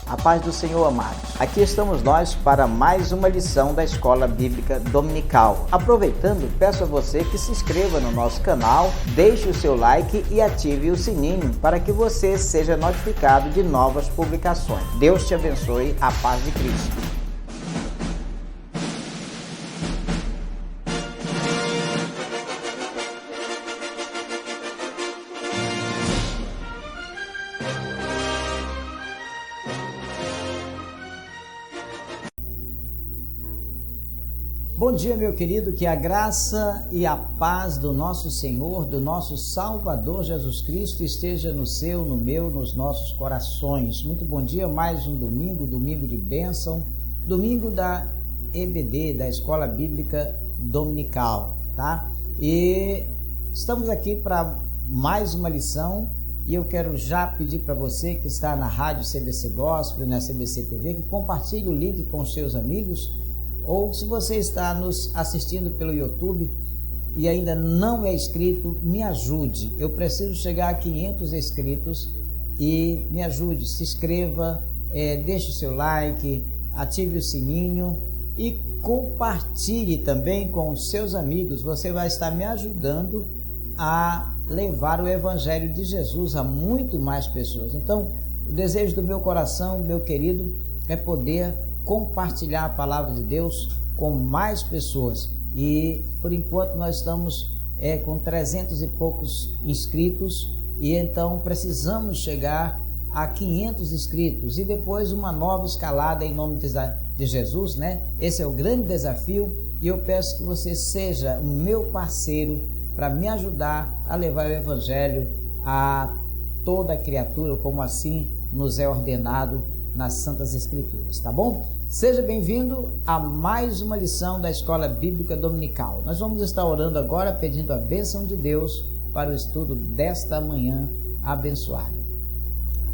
A paz do Senhor, amados. Aqui estamos nós para mais uma lição da Escola Bíblica Dominical. Aproveitando, peço a você que se inscreva no nosso canal, deixe o seu like e ative o sininho para que você seja notificado de novas publicações. Deus te abençoe, a paz de Cristo. Bom dia, meu querido, que a graça e a paz do nosso Senhor, do nosso Salvador Jesus Cristo esteja no seu, no meu, nos nossos corações. Muito bom dia, mais um domingo de bênção, domingo da EBD, da Escola Bíblica Dominical, tá? E estamos aqui para mais uma lição e eu quero já pedir para você que está na Rádio CBC Gospel, na CBC TV, que compartilhe o link com os seus amigos. Ou se você está nos assistindo pelo YouTube e ainda não é inscrito, me ajude. Eu preciso chegar a 500 inscritos e me ajude. Se inscreva, deixe o seu like, ative o sininho e compartilhe também com os seus amigos. Você vai estar me ajudando a levar o Evangelho de Jesus a muito mais pessoas. Então, o desejo do meu coração, meu querido, é poder compartilhar a palavra de Deus com mais pessoas. E por enquanto nós estamos com 300 e poucos inscritos e então precisamos chegar a 500 inscritos e depois uma nova escalada em nome de Jesus, né? Esse é o grande desafio e eu peço que você seja o meu parceiro para me ajudar a levar o Evangelho a toda criatura, como assim nos é ordenado nas Santas Escrituras, tá bom? Seja bem-vindo a mais uma lição da Escola Bíblica Dominical. Nós vamos estar orando agora, pedindo a bênção de Deus para o estudo desta manhã abençoada.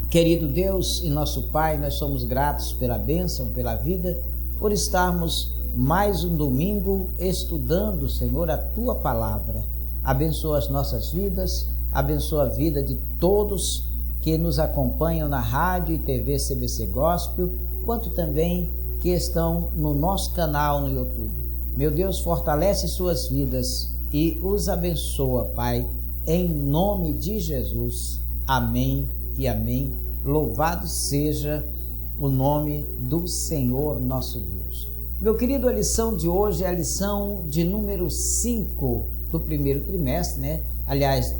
Querido Deus e nosso Pai, nós somos gratos pela bênção, pela vida, por estarmos mais um domingo estudando, Senhor, a Tua Palavra. Abençoa as nossas vidas, abençoa a vida de todos que nos acompanham na rádio e TV CBC Gospel, quanto também que estão no nosso canal no YouTube. Meu Deus, fortalece suas vidas e os abençoa, Pai, em nome de Jesus. Amém e amém. Louvado seja o nome do Senhor nosso Deus. Meu querido, a lição de hoje é a lição de número 5 do primeiro trimestre, né? Aliás,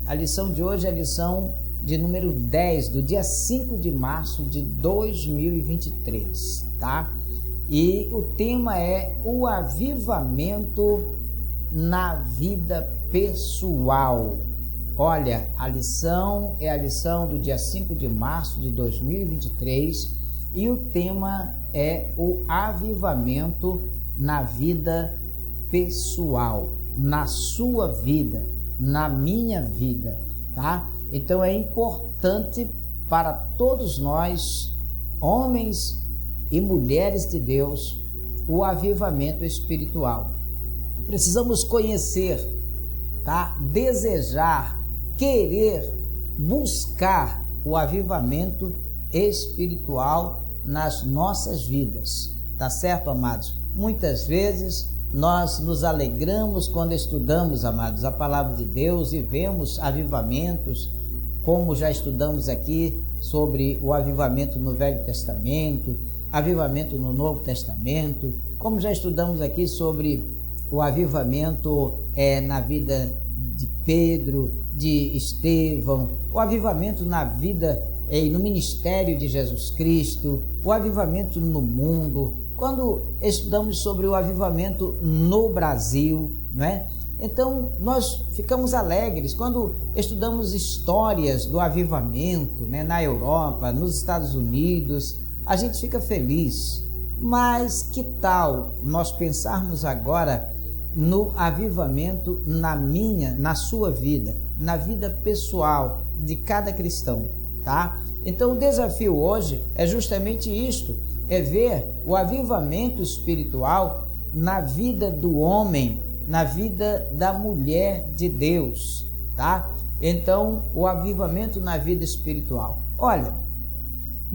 a lição de hoje é a lição de número 10, do dia 5 de março de 2023, tá? E o tema é o avivamento na vida pessoal. Olha, a lição é a lição do dia 5 de março de 2023 e o tema é o avivamento na vida pessoal, na sua vida, na minha vida, tá? Então é importante para todos nós, homens e mulheres de Deus, o avivamento espiritual. Precisamos conhecer, tá? Desejar, querer, buscar o avivamento espiritual nas nossas vidas, tá certo, amados? Muitas vezes nós nos alegramos quando estudamos, amados, a palavra de Deus e vemos avivamentos, como já estudamos aqui sobre o avivamento no Velho Testamento, avivamento no Novo Testamento, como já estudamos aqui sobre o avivamento na vida de Pedro, de Estevão, o avivamento na vida e no ministério de Jesus Cristo, o avivamento no mundo, quando estudamos sobre o avivamento no Brasil, não é? Então, nós ficamos alegres quando estudamos histórias do avivamento, né, na Europa, nos Estados Unidos, a gente fica feliz. Mas que tal nós pensarmos agora no avivamento na sua vida, na vida pessoal de cada cristão, tá? Então, o desafio hoje é justamente isto, é ver o avivamento espiritual na vida do homem, na vida da mulher de Deus, tá? Então, o avivamento na vida espiritual. Olha,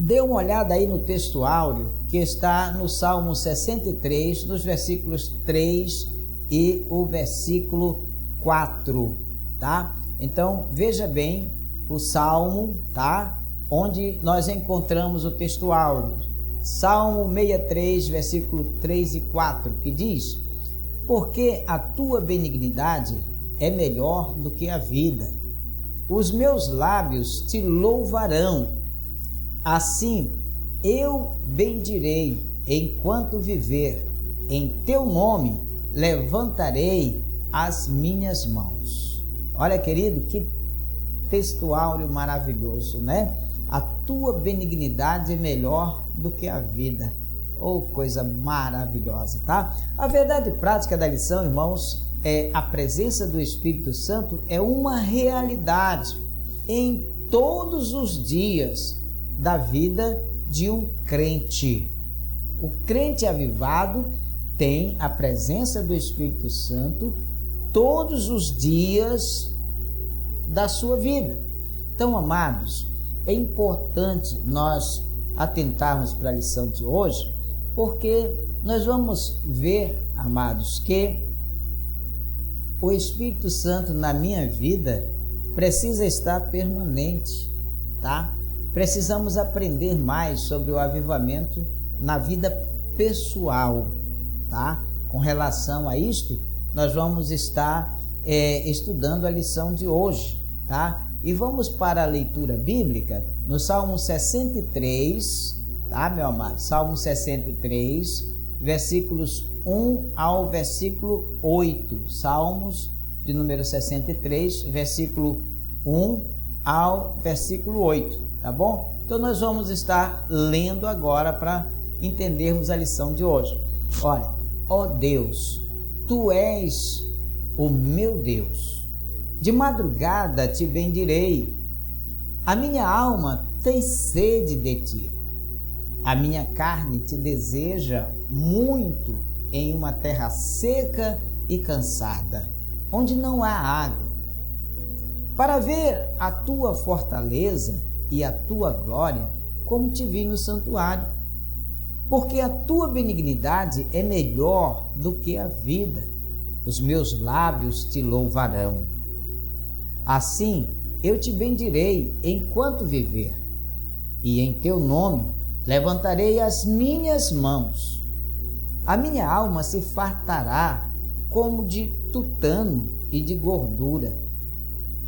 Dê uma olhada aí no texto áureo que está no Salmo 63, nos versículos 3 e o versículo 4, tá? Então, veja bem o Salmo, tá? Onde nós encontramos o texto áureo. Salmo 63, versículo 3 e 4, que diz: porque a tua benignidade é melhor do que a vida, os meus lábios te louvarão. Assim eu bendirei enquanto viver, em teu nome levantarei as minhas mãos. Olha, querido, que texto áureo maravilhoso, né? A tua benignidade é melhor do que a vida. Oh, coisa maravilhosa, tá? A verdade prática da lição, irmãos, é a presença do Espírito Santo é uma realidade em todos os dias da vida de um crente. O crente avivado tem a presença do Espírito Santo todos os dias da sua vida. Então, amados, é importante nós atentarmos para a lição de hoje, porque nós vamos ver, amados, que o Espírito Santo na minha vida precisa estar permanente, tá? Precisamos aprender mais sobre o avivamento na vida pessoal, tá? Com relação a isto, nós vamos estar estudando a lição de hoje, tá? E vamos para a leitura bíblica no Salmo 63, tá, meu amado? Salmo 63, versículos 1 ao versículo 8. Salmos de número 63, versículo 1 ao versículo 8. Tá bom? Então nós vamos estar lendo agora para entendermos a lição de hoje. Olha, ó Deus, tu és o meu Deus, de madrugada te bendirei, a minha alma tem sede de ti, a minha carne te deseja muito em uma terra seca e cansada, onde não há água, para ver a tua fortaleza e a tua glória, como te vi no santuário. Porque a tua benignidade é melhor do que a vida, os meus lábios te louvarão. Assim eu te bendirei enquanto viver, e em teu nome levantarei as minhas mãos. A minha alma se fartará como de tutano e de gordura,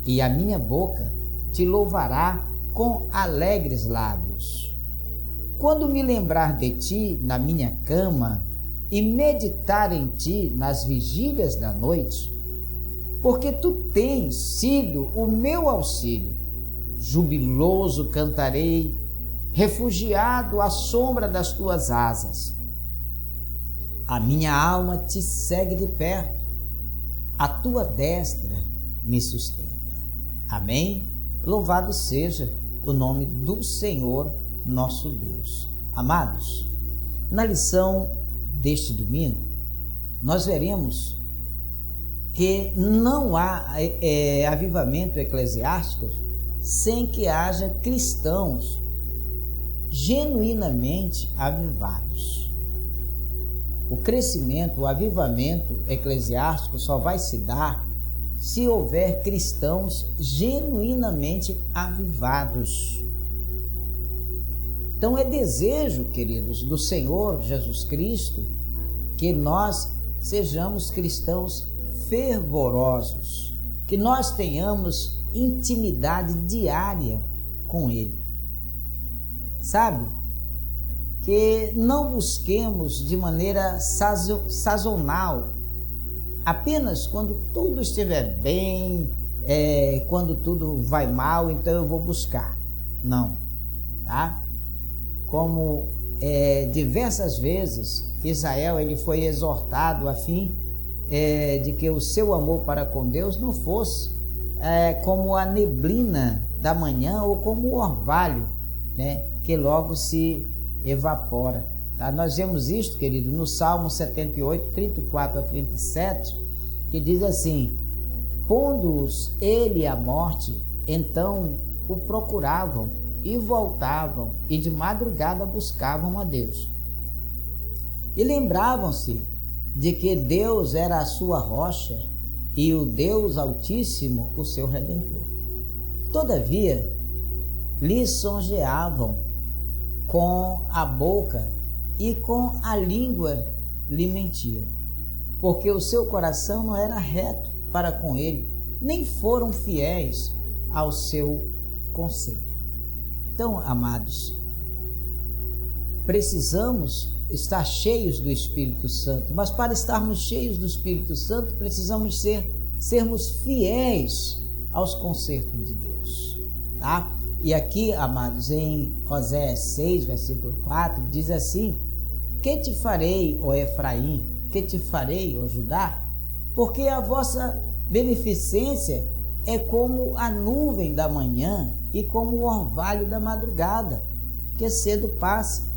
e a minha boca te louvará com alegres lábios. Quando me lembrar de ti na minha cama e meditar em ti nas vigílias da noite, porque tu tens sido o meu auxílio, jubiloso cantarei, refugiado à sombra das tuas asas. A minha alma te segue de perto, a tua destra me sustenta. Amém? Louvado seja o nome do Senhor nosso Deus. Amados, na lição deste domingo, nós veremos que não há avivamento eclesiástico sem que haja cristãos genuinamente avivados. O crescimento, o avivamento eclesiástico só vai se dar se houver cristãos genuinamente avivados. Então é desejo, queridos, do Senhor Jesus Cristo, que nós sejamos cristãos fervorosos, que nós tenhamos intimidade diária com Ele. Sabe? Que não busquemos de maneira sazonal, apenas quando tudo estiver bem, quando tudo vai mal, então eu vou buscar. Não, tá? Como diversas vezes Israel ele foi exortado a fim de que o seu amor para com Deus não fosse como a neblina da manhã ou como o orvalho, né, que logo se evapora. Tá? Nós vemos isto, querido, no Salmo 78, 34 a 37, que diz assim: pondo-os ele à morte, então o procuravam, e voltavam e de madrugada buscavam a Deus. E lembravam-se de que Deus era a sua rocha e o Deus Altíssimo o seu Redentor. Todavia, lisonjeavam com a boca e com a língua lhe mentiam, porque o seu coração não era reto para com ele, nem foram fiéis ao seu conselho. Então, amados, precisamos estar cheios do Espírito Santo, mas para estarmos cheios do Espírito Santo, precisamos sermos fiéis aos conselhos de Deus, tá? E aqui, amados, em Oséias 6, versículo 4, diz assim: que te farei, ó Efraim? Que te farei, ó Judá? Porque a vossa beneficência é como a nuvem da manhã e como o orvalho da madrugada, que cedo passa.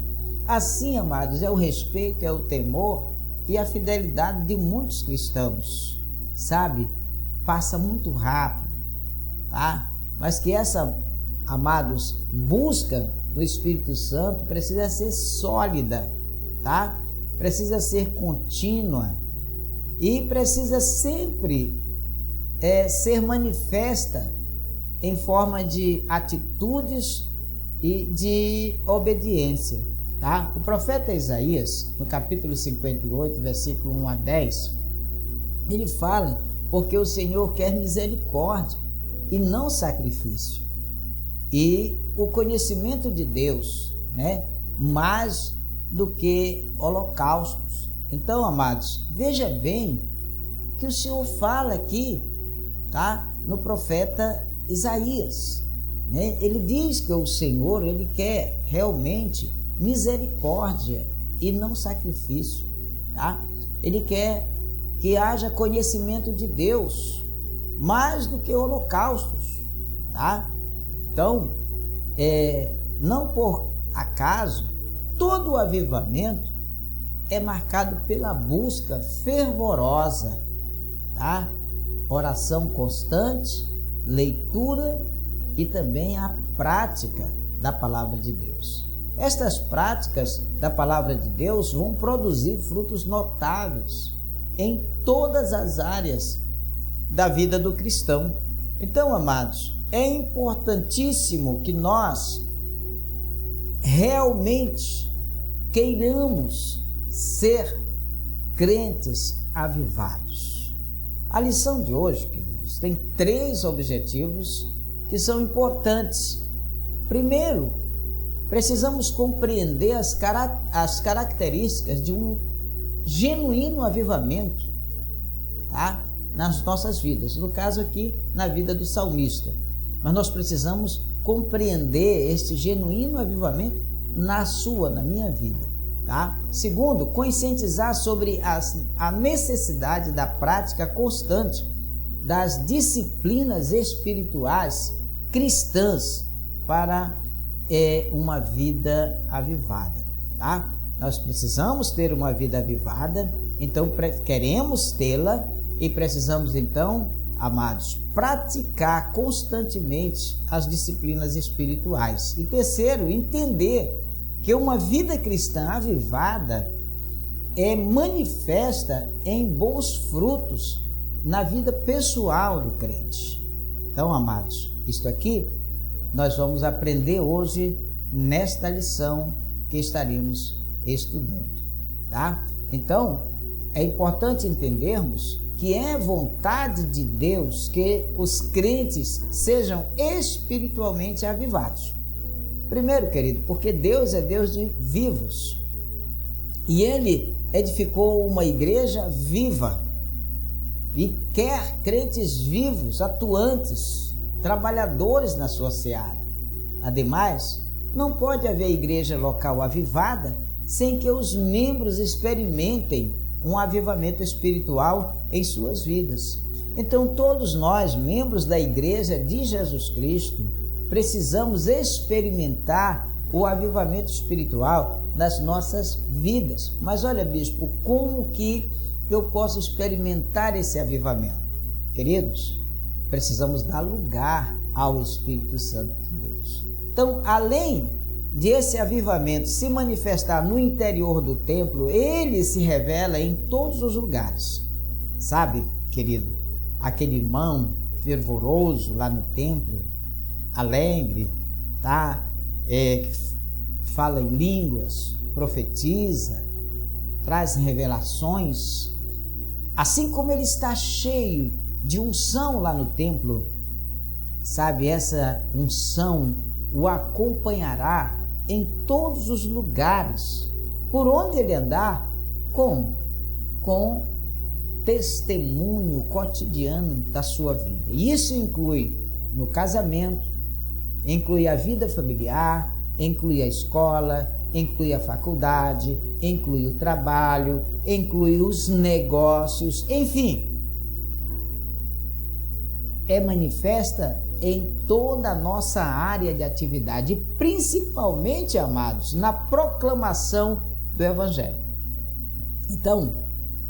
Assim, amados, é o respeito, é o temor e a fidelidade de muitos cristãos, sabe? Passa muito rápido, tá? Mas que essa, amados, busca do Espírito Santo precisa ser sólida, tá? Precisa ser contínua e precisa sempre ser manifesta em forma de atitudes e de obediência, tá? O profeta Isaías, no capítulo 58, versículo 1 a 10, ele fala: porque o Senhor quer misericórdia e não sacrifício, e o conhecimento de Deus, né, mais do que holocaustos. Então, amados, veja bem que o Senhor fala aqui, tá, no profeta Isaías, né? Ele diz que o Senhor, ele quer realmente misericórdia e não sacrifício, tá? Ele quer que haja conhecimento de Deus mais do que holocaustos, tá? Então, não por acaso, todo o avivamento é marcado pela busca fervorosa, tá? Oração constante, leitura e também a prática da palavra de Deus. Estas práticas da palavra de Deus vão produzir frutos notáveis em todas as áreas da vida do cristão. Então, amados, é importantíssimo que nós realmente queiramos ser crentes avivados. A lição de hoje, queridos, tem 3 objetivos que são importantes. Primeiro, precisamos compreender as características de um genuíno avivamento, tá? Nas nossas vidas, no caso aqui, na vida do salmista. Mas nós precisamos compreender este genuíno avivamento na minha vida, tá? Segundo, conscientizar sobre a necessidade da prática constante das disciplinas espirituais cristãs para uma vida avivada, tá? Nós precisamos ter uma vida avivada, então queremos tê-la e precisamos então, amados, praticar constantemente as disciplinas espirituais. E terceiro, entender que uma vida cristã avivada é manifesta em bons frutos na vida pessoal do crente. Então, amados, isto aqui nós vamos aprender hoje nesta lição que estaremos estudando, tá? Então, é importante entendermos que é vontade de Deus que os crentes sejam espiritualmente avivados. Primeiro, querido, porque Deus é Deus de vivos e Ele edificou uma igreja viva e quer crentes vivos, atuantes, trabalhadores na sua seara. Ademais, não pode haver igreja local avivada sem que os membros experimentem um avivamento espiritual em suas vidas. Então, todos nós, membros da Igreja de Jesus Cristo, precisamos experimentar o avivamento espiritual nas nossas vidas. Mas olha, bispo, como que eu posso experimentar esse avivamento? Queridos, precisamos dar lugar ao Espírito Santo de Deus. Então, além de esse avivamento se manifestar no interior do templo, ele se revela em todos os lugares. Sabe, querido, aquele irmão fervoroso lá no templo, alegre, tá? Fala em línguas, profetiza, traz revelações. Assim como ele está cheio de unção lá no templo, sabe, essa unção o acompanhará em todos os lugares, por onde ele andar, como? Com testemunho cotidiano da sua vida. E isso inclui no casamento, inclui a vida familiar, inclui a escola, inclui a faculdade, inclui o trabalho, inclui os negócios, enfim, é manifesta em toda a nossa área de atividade, principalmente, amados, na proclamação do Evangelho. Então,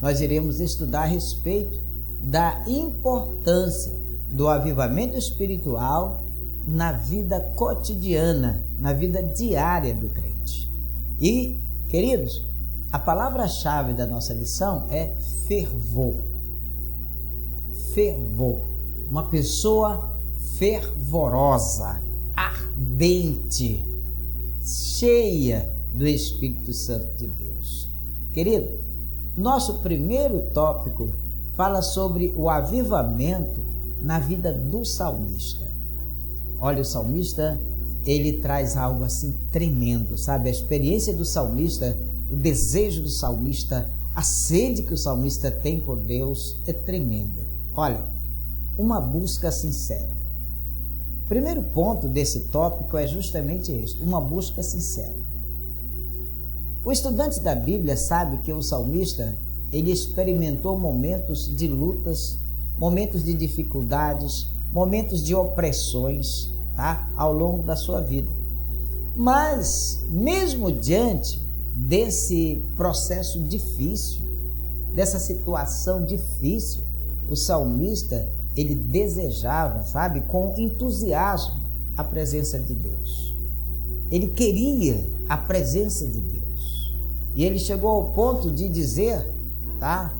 nós iremos estudar a respeito da importância do avivamento espiritual na vida cotidiana, na vida diária do crente. E, queridos, a palavra-chave da nossa lição é fervor. Fervor. Uma pessoa fervorosa, ardente, cheia do Espírito Santo de Deus. Querido, nosso primeiro tópico fala sobre o avivamento na vida do salmista. Olha, o salmista, ele traz algo assim tremendo, sabe? A experiência do salmista, o desejo do salmista, a sede que o salmista tem por Deus é tremenda. Olha, uma busca sincera. O primeiro ponto desse tópico é justamente este, uma busca sincera. O estudante da Bíblia sabe que o salmista, ele experimentou momentos de lutas, momentos de dificuldades, momentos de opressões, tá? Ao longo da sua vida. Mas, mesmo diante desse processo difícil, dessa situação difícil, o salmista, ele desejava, sabe, com entusiasmo, a presença de Deus. Ele queria a presença de Deus. E ele chegou ao ponto de dizer, tá,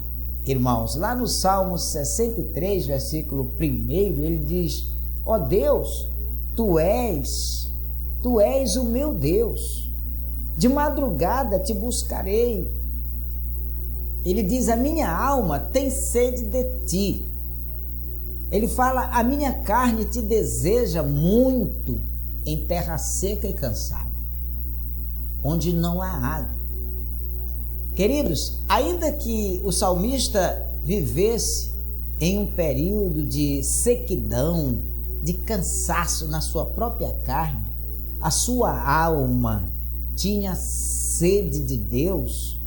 irmãos, lá no Salmo 63, versículo 1, ele diz: ó Deus, tu és o meu Deus, de madrugada te buscarei. Ele diz: a minha alma tem sede de ti. Ele fala: a minha carne te deseja muito em terra seca e cansada, onde não há água. Queridos, ainda que o salmista vivesse em um período de sequidão, de cansaço na sua própria carne, a sua alma tinha sede de Deus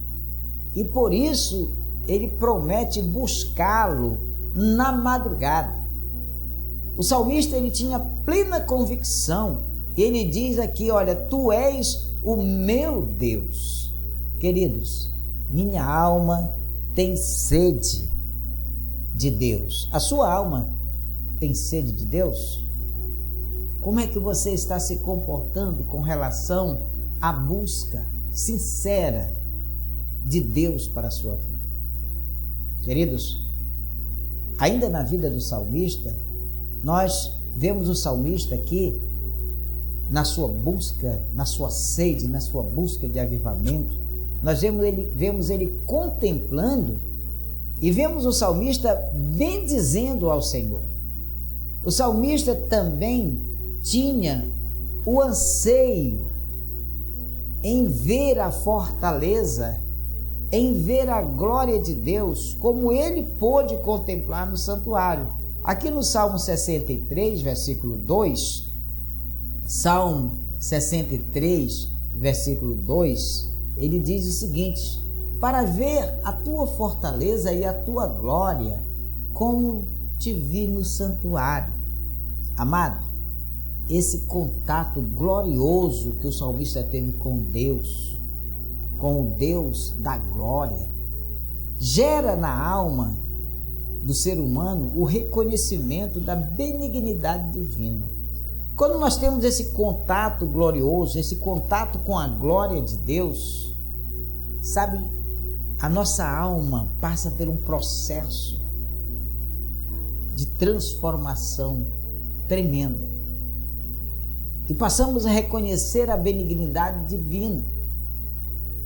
e por isso ele promete buscá-lo na madrugada. O salmista, ele tinha plena convicção. Ele diz aqui: olha, tu és o meu Deus. Queridos, minha alma tem sede de Deus. A sua alma tem sede de Deus? Como é que você está se comportando com relação à busca sincera de Deus para a sua vida? Queridos, ainda na vida do salmista, nós vemos o salmista aqui na sua busca, na sua sede, na sua busca de avivamento. Nós vemos ele contemplando e vemos o salmista bendizendo ao Senhor. O salmista também tinha o anseio em ver a fortaleza, em ver a glória de Deus, como ele pôde contemplar no santuário. Aqui no Salmo 63, versículo 2, Salmo 63, versículo 2, ele diz o seguinte: para ver a tua fortaleza e a tua glória, como te vi no santuário. Amado, esse contato glorioso que o salmista teve com Deus, com o Deus da glória, gera na alma do ser humano o reconhecimento da benignidade divina. Quando nós temos esse contato glorioso, esse contato com a glória de Deus, sabe, a nossa alma passa por um processo de transformação tremenda. E passamos a reconhecer a benignidade divina.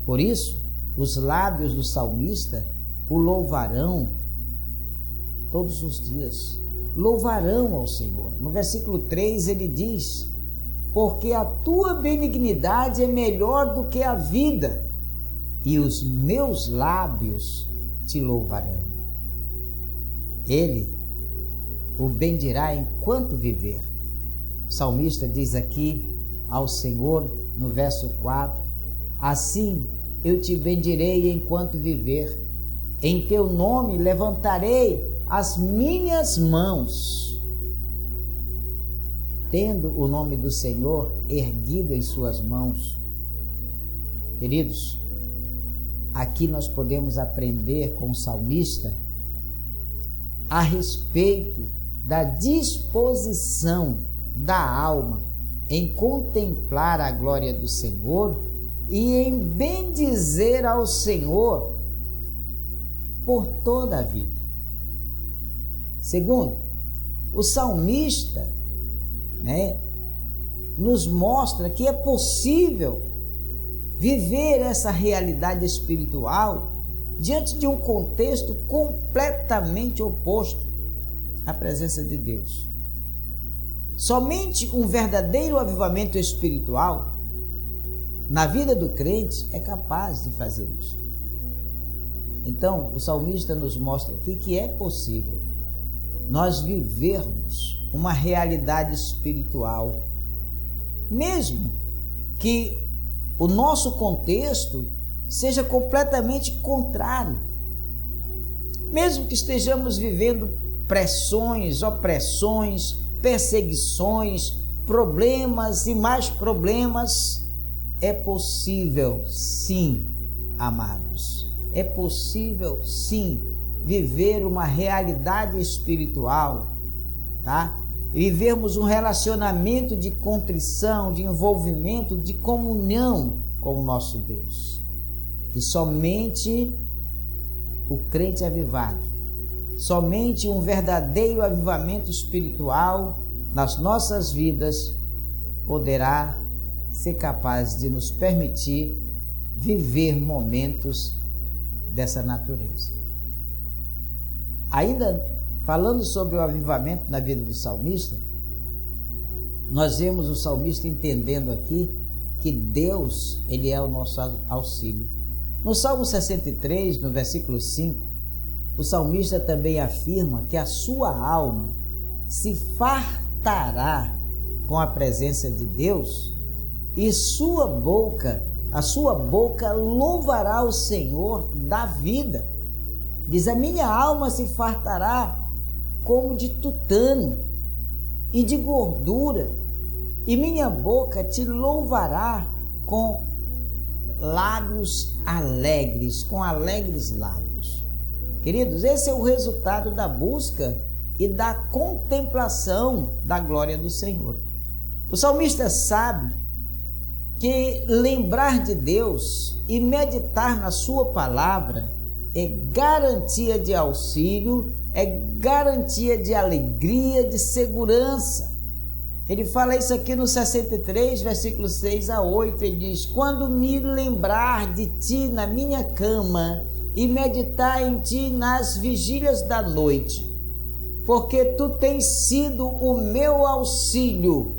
Por isso, os lábios do salmista o louvarão todos os dias. Louvarão ao Senhor. No versículo 3 ele diz: porque a tua benignidade é melhor do que a vida, e os meus lábios te louvarão. Ele o bendirá enquanto viver. O salmista diz aqui ao Senhor, no verso 4, assim eu te bendirei enquanto viver, em teu nome levantarei as minhas mãos, tendo o nome do Senhor erguido em suas mãos. Queridos, aqui nós podemos aprender com o salmista a respeito da disposição da alma em contemplar a glória do Senhor e em bendizer ao Senhor por toda a vida. Segundo, o salmista, nos mostra que é possível viver essa realidade espiritual diante de um contexto completamente oposto à presença de Deus. Somente um verdadeiro avivamento espiritual na vida do crente é capaz de fazer isso. Então, o salmista nos mostra aqui que é possível nós vivermos uma realidade espiritual, mesmo que o nosso contexto seja completamente contrário, mesmo que estejamos vivendo pressões, opressões, perseguições, problemas e mais problemas, é possível sim, amados, é possível sim viver uma realidade espiritual, tá? Vivermos um relacionamento de contrição, de envolvimento, de comunhão com o nosso Deus. E somente o crente avivado, somente um verdadeiro avivamento espiritual nas nossas vidas poderá ser capaz de nos permitir viver momentos dessa natureza. Ainda falando sobre o avivamento na vida do salmista, nós vemos o salmista entendendo aqui que Deus, ele é o nosso auxílio. No Salmo 63, no versículo 5, o salmista também afirma que a sua alma se fartará com a presença de Deus e a sua boca louvará o Senhor da vida. Diz: a minha alma se fartará como de tutano e de gordura, e minha boca te louvará com lábios alegres, com alegres lábios. Queridos, esse é o resultado da busca e da contemplação da glória do Senhor. O salmista sabe que lembrar de Deus e meditar na sua palavra é garantia de auxílio, é garantia de alegria, de segurança. Ele fala isso aqui no 63, versículos 6 a 8, ele diz: quando me lembrar de ti na minha cama e meditar em ti nas vigílias da noite, porque tu tens sido o meu auxílio,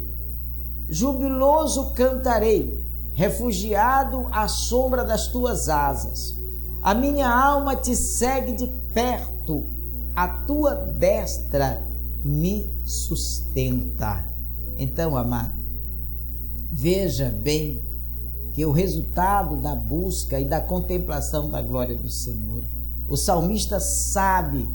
jubiloso cantarei, refugiado à sombra das tuas asas. A minha alma te segue de perto, a tua destra me sustenta. Então, amado, veja bem que o resultado da busca e da contemplação da glória do Senhor, o salmista sabe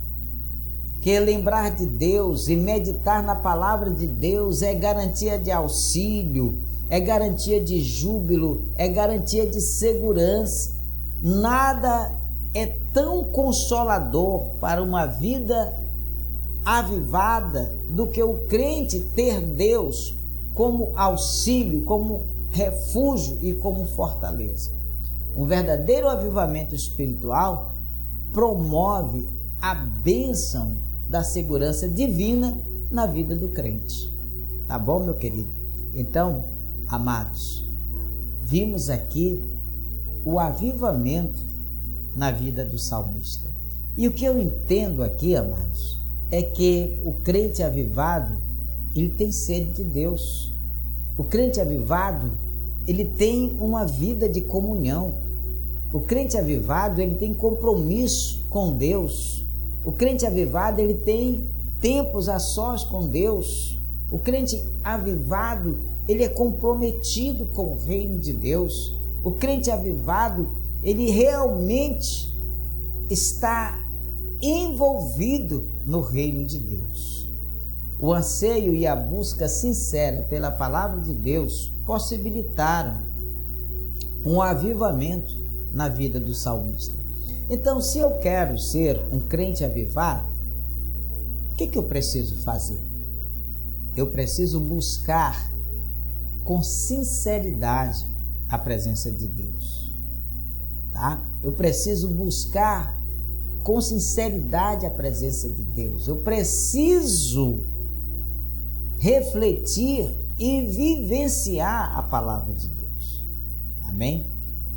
que lembrar de Deus e meditar na palavra de Deus é garantia de auxílio, é garantia de júbilo, é garantia de segurança. Nada é tão consolador para uma vida avivada do que o crente ter Deus como auxílio, como refúgio e como fortaleza. Um verdadeiro avivamento espiritual promove a bênção da segurança divina na vida do crente. Tá bom, meu querido? Então, amados, vimos aqui o avivamento na vida do salmista. E o que eu entendo aqui, amados, é que o crente avivado, ele tem sede de Deus. O crente avivado, ele tem uma vida de comunhão. O crente avivado, ele tem compromisso com Deus. O crente avivado, ele tem tempos a sós com Deus. O crente avivado, ele é comprometido com o reino de Deus. O crente avivado, ele realmente está envolvido no reino de Deus. O anseio e a busca sincera pela palavra de Deus possibilitaram um avivamento na vida do salmista. Então, se eu quero ser um crente avivado, o que eu preciso fazer? Eu preciso buscar com sinceridade a presença de Deus, tá? Eu preciso buscar com sinceridade a presença de Deus. Eu preciso refletir e vivenciar a palavra de Deus. Amém?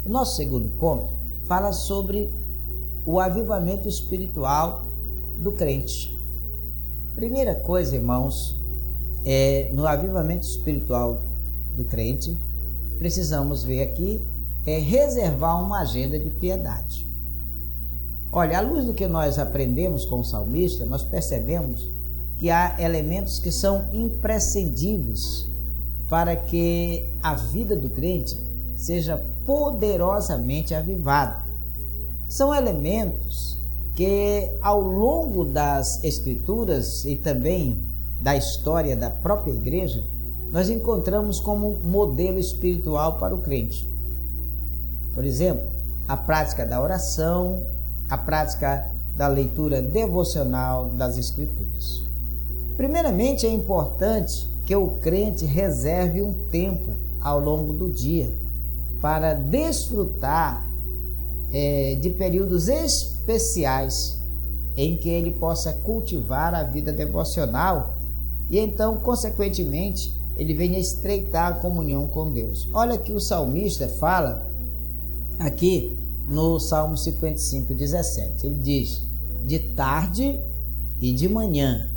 O nosso segundo ponto fala sobre o avivamento espiritual do crente. Primeira coisa, irmãos, no avivamento espiritual do crente, precisamos ver aqui, reservar uma agenda de piedade. Olha, à luz do que nós aprendemos com o salmista, nós percebemos que há elementos que são imprescindíveis para que a vida do crente seja poderosamente avivada. São elementos que, ao longo das Escrituras e também da história da própria igreja, nós encontramos como modelo espiritual para o crente. Por exemplo, a prática da oração, a prática da leitura devocional das Escrituras. Primeiramente, é importante que o crente reserve um tempo ao longo do dia para desfrutar de períodos especiais em que ele possa cultivar a vida devocional e então, consequentemente, ele venha estreitar a comunhão com Deus. Olha que o salmista fala aqui no Salmo 55, 17. Ele diz: de tarde e de manhã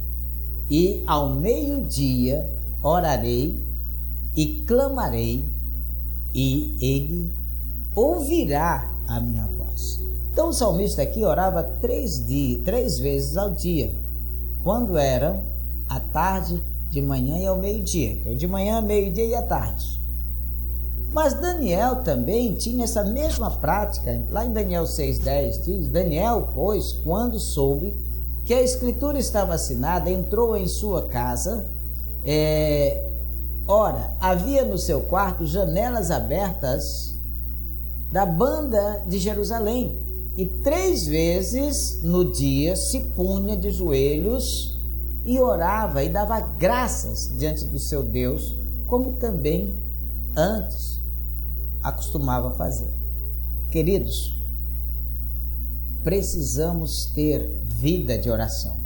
e ao meio-dia orarei e clamarei, e ele ouvirá a minha voz. Então o salmista aqui orava 3 vezes ao dia, quando eram à tarde, de manhã e ao meio-dia. Então, de manhã, meio-dia e à tarde. Mas Daniel também tinha essa mesma prática. Lá em Daniel 6,10 diz: Daniel, pois, quando soube que a escritura estava assinada, entrou em sua casa. Ora, havia no seu quarto janelas abertas da banda de Jerusalém, e 3 vezes no dia se punha de joelhos e orava e dava graças diante do seu Deus, como também antes acostumava fazer. Queridos, precisamos ter vida de oração.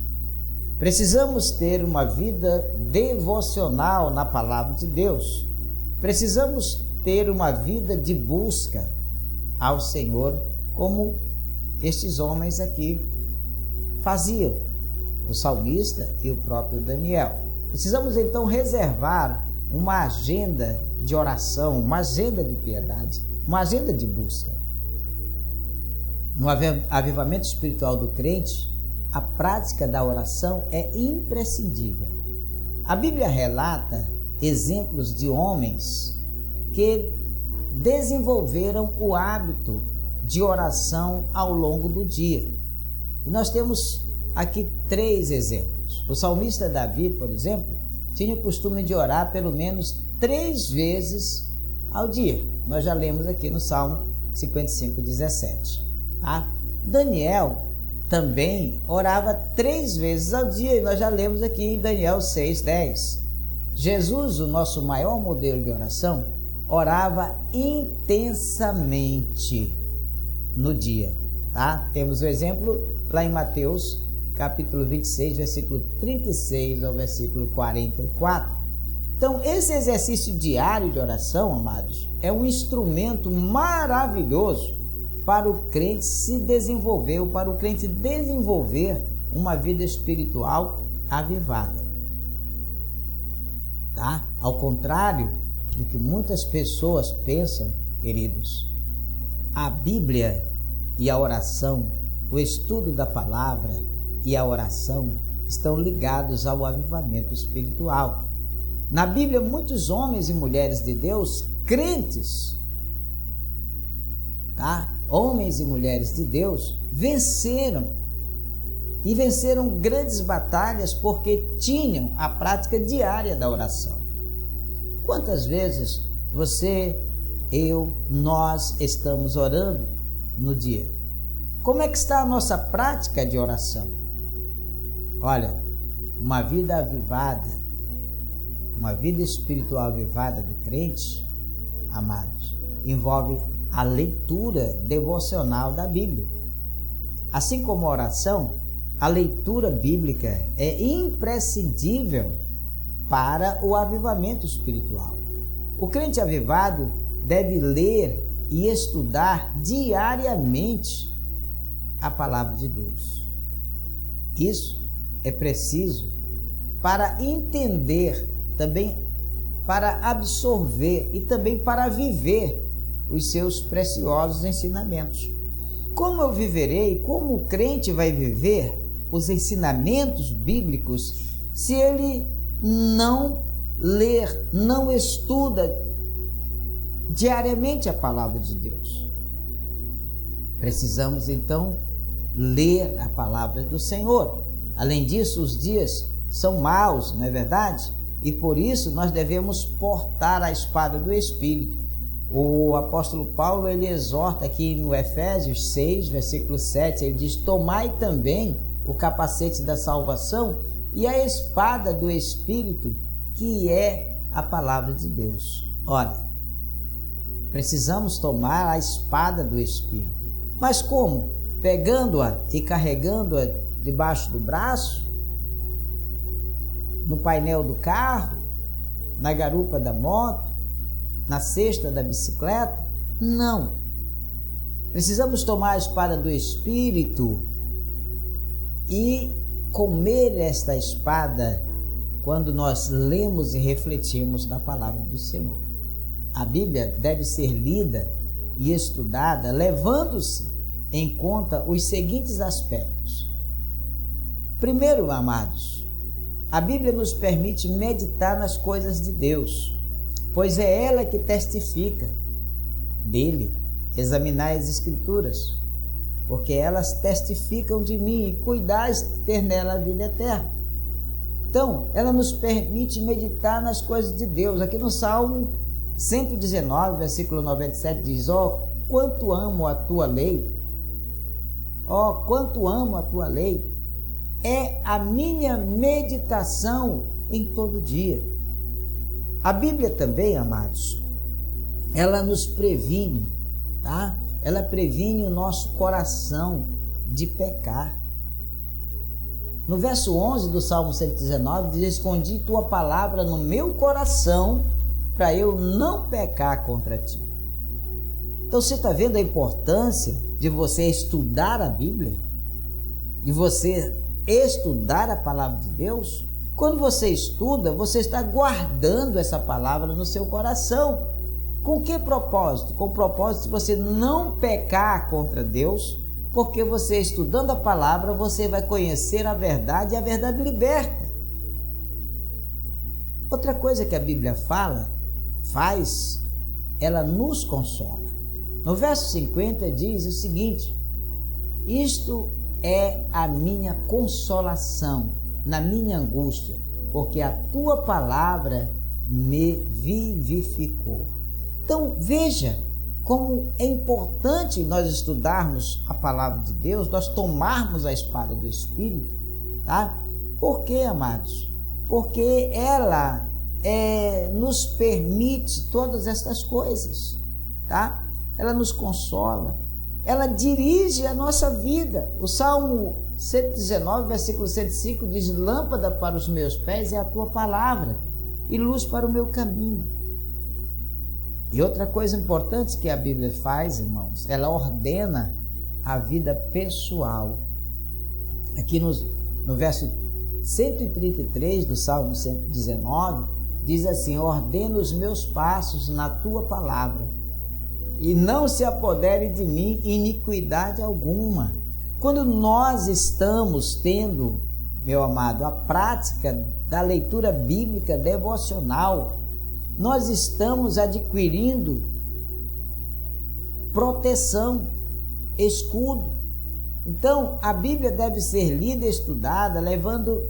Precisamos ter uma vida devocional na palavra de Deus. Precisamos ter uma vida de busca ao Senhor, como estes homens aqui faziam, o salmista e o próprio Daniel. Precisamos então reservar uma agenda de oração, uma agenda de piedade, uma agenda de busca. No avivamento espiritual do crente, a prática da oração é imprescindível. A Bíblia relata exemplos de homens que desenvolveram o hábito de oração ao longo do dia. E nós temos aqui 3 exemplos. O salmista Davi, por exemplo, tinha o costume de orar pelo menos 3 vezes ao dia. Nós já lemos aqui no Salmo 55, 17. Tá? Daniel também orava 3 vezes ao dia, e nós já lemos aqui em Daniel 6, 10. Jesus, o nosso maior modelo de oração, orava intensamente no dia, tá? Temos o exemplo lá em Mateus, capítulo 26, versículo 36 ao versículo 44. Então, esse exercício diário de oração, amados, é um instrumento maravilhoso para o crente se desenvolver, ou para o crente desenvolver uma vida espiritual avivada. Tá? Ao contrário do que muitas pessoas pensam, queridos, a Bíblia e a oração, o estudo da palavra e a oração estão ligados ao avivamento espiritual. Na Bíblia, muitos homens e mulheres de Deus, crentes, tá? Homens e mulheres de Deus, venceram grandes batalhas porque tinham a prática diária da oração. Quantas vezes você, eu, nós estamos orando no dia? Como é que está a nossa prática de oração? Olha, uma vida avivada, uma vida espiritual avivada do crente, amados, envolve a leitura devocional da Bíblia. Assim como a oração, a leitura bíblica é imprescindível para o avivamento espiritual. O crente avivado deve ler e estudar diariamente a palavra de Deus. Isso é preciso para entender, também para absorver e também para viver os seus preciosos ensinamentos. Como eu viverei, como o crente vai viver os ensinamentos bíblicos se ele não ler, não estuda diariamente a palavra de Deus? Precisamos então ler a palavra do Senhor. Além disso, os dias são maus, não é verdade? E por isso nós devemos portar a espada do Espírito. O apóstolo Paulo, ele exorta aqui no Efésios 6, versículo 7, ele diz: tomai também o capacete da salvação e a espada do Espírito, que é a palavra de Deus. Olha, precisamos tomar a espada do Espírito. Mas como? Pegando-a e carregando-a debaixo do braço, no painel do carro, na garupa da moto, na cesta da bicicleta? Não. Precisamos tomar a espada do Espírito e comer esta espada quando nós lemos e refletimos na palavra do Senhor. A Bíblia deve ser lida e estudada levando-se em conta os seguintes aspectos. Primeiro, amados, a Bíblia nos permite meditar nas coisas de Deus, pois é ela que testifica dele. Examinai as Escrituras, porque elas testificam de mim, e cuidais de ter nela a vida eterna. Então, ela nos permite meditar nas coisas de Deus. Aqui no Salmo 119, versículo 97, diz: ó, quanto amo a tua lei, ó, quanto amo a tua lei, é a minha meditação em todo dia. A Bíblia também, amados, ela nos previne, tá? Ela previne o nosso coração de pecar. No verso 11 do Salmo 119 diz: escondi tua palavra no meu coração para eu não pecar contra ti. Então você está vendo a importância de você estudar a Bíblia, de você estudar a palavra de Deus? Quando você estuda, você está guardando essa palavra no seu coração. Com que propósito? Com o propósito de você não pecar contra Deus, porque você, estudando a palavra, você vai conhecer a verdade e a verdade liberta. Outra coisa que a Bíblia faz, ela nos consola. No verso 50 diz o seguinte: isto é a minha consolação na minha angústia, porque a tua palavra me vivificou. Então veja como é importante nós estudarmos a palavra de Deus, nós tomarmos a espada do Espírito, tá? Por quê, amados? Porque ela nos permite todas estas coisas, tá? Ela nos consola, ela dirige a nossa vida. O Salmo 119, versículo 105 diz: lâmpada para os meus pés é a tua palavra e luz para o meu caminho. E outra coisa importante que a Bíblia faz, irmãos, ela ordena a vida pessoal. Aqui no verso 133 do Salmo 119, diz assim: ordena os meus passos na tua palavra, e não se apodere de mim iniquidade alguma. Quando nós estamos tendo, meu amado, a prática da leitura bíblica devocional, nós estamos adquirindo proteção, escudo. Então, a Bíblia deve ser lida e estudada, levando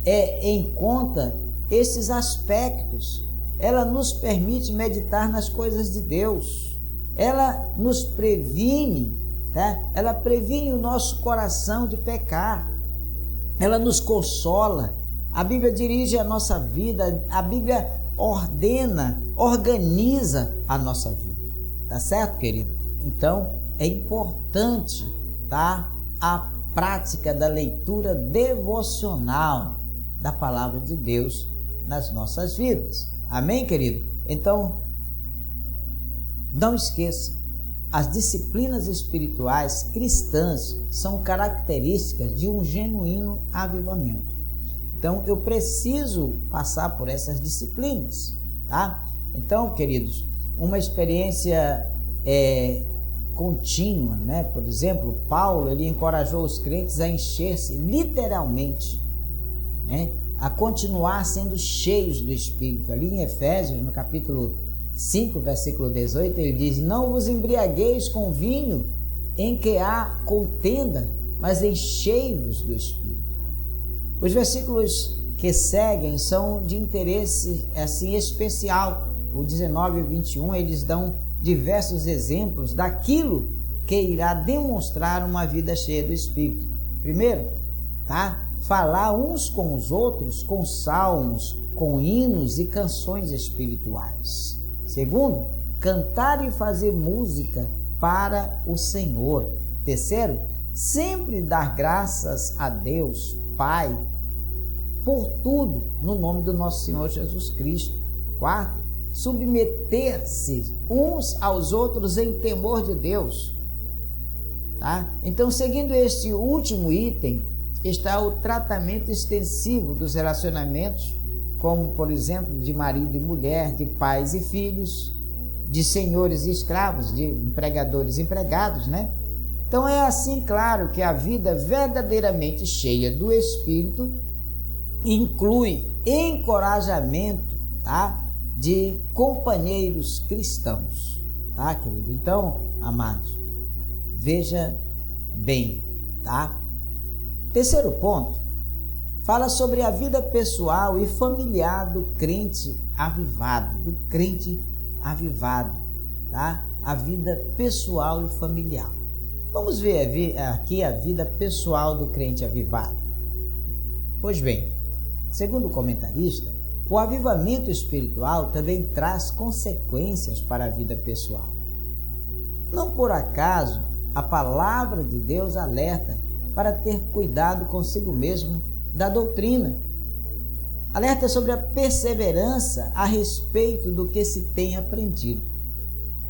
em conta esses aspectos. Ela nos permite meditar nas coisas de Deus. Ela nos previne, tá? Ela previne o nosso coração de pecar. Ela nos consola. A Bíblia dirige a nossa vida. A Bíblia ordena, organiza a nossa vida. Tá certo, querido? Então, é importante, tá, a prática da leitura devocional da palavra de Deus nas nossas vidas. Amém, querido? Então, não esqueça, as disciplinas espirituais cristãs são características de um genuíno avivamento. Então, eu preciso passar por essas disciplinas, tá? Então, queridos, uma experiência contínua, né? Por exemplo, Paulo, ele encorajou os crentes a encher-se literalmente, né? A continuar sendo cheios do Espírito. Ali em Efésios, no capítulo 5, versículo 18, ele diz: não vos embriagueis com vinho em que há contenda, mas enchei-vos do Espírito. Os versículos que seguem são de interesse assim especial. O 19 e 21, eles dão diversos exemplos daquilo que irá demonstrar uma vida cheia do Espírito. Primeiro, tá? Falar uns com os outros com salmos, com hinos e canções espirituais. Segundo, cantar e fazer música para o Senhor. Terceiro, sempre dar graças a Deus, Pai, por tudo, no nome do nosso Senhor Jesus Cristo. Quarto, submeter-se uns aos outros em temor de Deus. Tá? Então, seguindo este último item, está o tratamento extensivo dos relacionamentos, como, por exemplo, de marido e mulher, de pais e filhos, de senhores e escravos, de empregadores e empregados, né? Então, é assim, claro, que a vida verdadeiramente cheia do Espírito inclui encorajamento, tá, de companheiros cristãos, tá, querido? Então, amados, veja bem, tá? Terceiro ponto, fala sobre a vida pessoal e familiar do crente avivado, tá? A vida pessoal e familiar. Vamos ver aqui a vida pessoal do crente avivado. Pois bem, segundo o comentarista, o avivamento espiritual também traz consequências para a vida pessoal. Não por acaso, a palavra de Deus alerta para ter cuidado consigo mesmo da doutrina. Alerta sobre a perseverança a respeito do que se tem aprendido.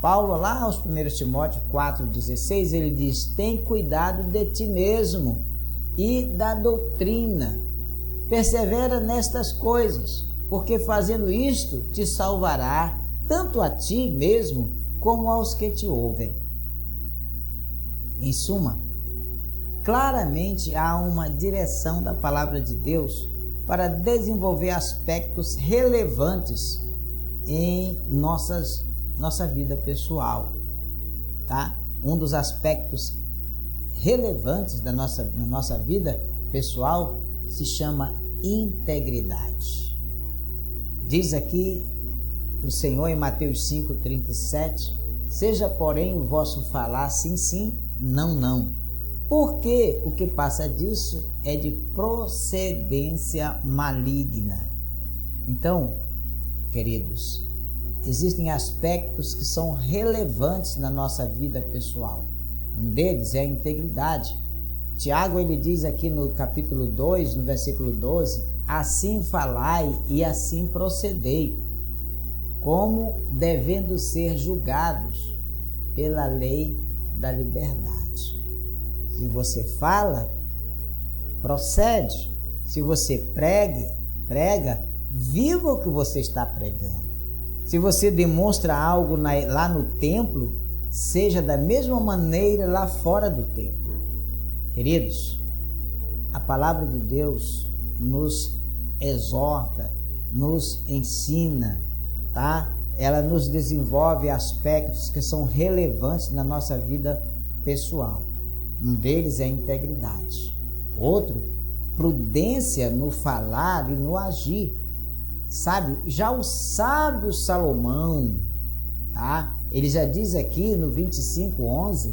Paulo, lá aos 1 Timóteo 4,16, ele diz: tem cuidado de ti mesmo e da doutrina. Persevera nestas coisas, porque fazendo isto te salvará, tanto a ti mesmo como aos que te ouvem. Em suma, claramente há uma direção da palavra de Deus para desenvolver aspectos relevantes em nossa vida pessoal, tá? Um dos aspectos relevantes da nossa vida pessoal se chama integridade. Diz aqui o Senhor em Mateus 5,37: seja, porém, o vosso falar sim, sim, não, não, porque o que passa disso é de procedência maligna. Então, queridos, existem aspectos que são relevantes na nossa vida pessoal. Um deles é a integridade. Tiago, ele diz aqui no capítulo 2, no versículo 12, assim falai e assim procedei, como devendo ser julgados pela lei da liberdade. Se você fala, procede. Se você prega, viva o que você está pregando. Se você demonstra algo lá no templo, seja da mesma maneira lá fora do templo. Queridos, a palavra de Deus nos exorta, nos ensina, tá? Ela nos desenvolve aspectos que são relevantes na nossa vida pessoal. Um deles é a integridade. Outro, prudência no falar e no agir. Sabe, já o sábio Salomão, tá? Ele já diz aqui no 25:11,